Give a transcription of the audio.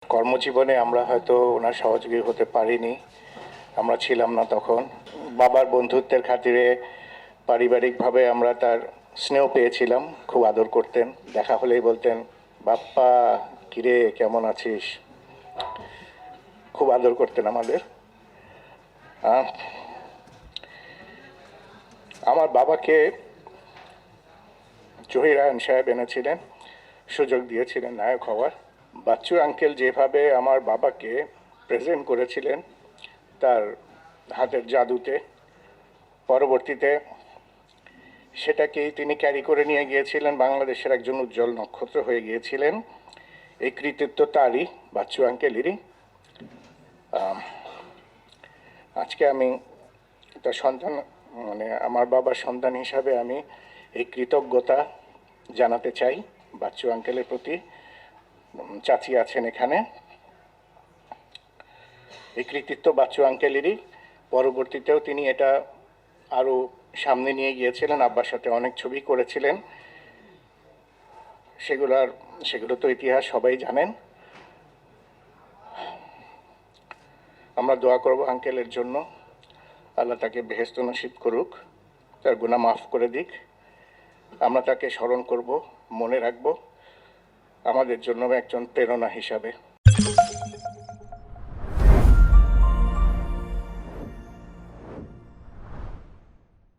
কর্মজীবনে আমরা হয়তো ওনার সহযোগী হতে পারিনি, আমরা ছিলাম না তখন। বাবার বন্ধুত্বের খাতিরে পারিবারিকভাবে আমরা তার স্নেহ পেয়েছিলাম, খুব আদর করতেন, দেখা হলেই বলতেন বাপ্পা কিরে কেমন আছিস, খুব আদর করতেন আমাদের। আমার বাবাকে জহির রায়হান সাহেব এনেছিলেন, সুযোগ দিয়েছিলেন নায়ক হওয়ার। বাচ্চু আঙ্কেল যেভাবে আমার বাবাকে প্রেজেন্ট করেছিলেন তার হাতের জাদুতে, পরবর্তীতে সেটাকেই তিনি ক্যারি করে নিয়ে গিয়েছিলেন, বাংলাদেশের একজন উজ্জ্বল নক্ষত্র হয়ে গিয়েছিলেন। এই কৃতিত্ব তারই, বাচ্চু আঙ্কেলেরই। আজকে আমি তার সন্তান, মানে আমার বাবার সন্তান হিসাবে আমি এই কৃতজ্ঞতা জানাতে চাই বাচ্চু আঙ্কেলের প্রতি। চাচি আছেন এখানে, এই কৃতিত্ব বাচ্চু আঙ্কেলেরই। পরবর্তীতেও তিনি এটা আরও সামনে নিয়ে গিয়েছিলেন, আব্বার সাথে অনেক ছবি করেছিলেন, সেগুলো তো ইতিহাস সবাই জানেন। আমরা দোয়া করব আঙ্কেলের জন্য, আল্লাহ তাকে বেহেশত নসিব করুক, তার গুনাহ মাফ করে দিক। আমরা তাকে স্মরণ করব, মনে রাখব, আমাদের জন্য একজন প্রেরণা হিসাবে।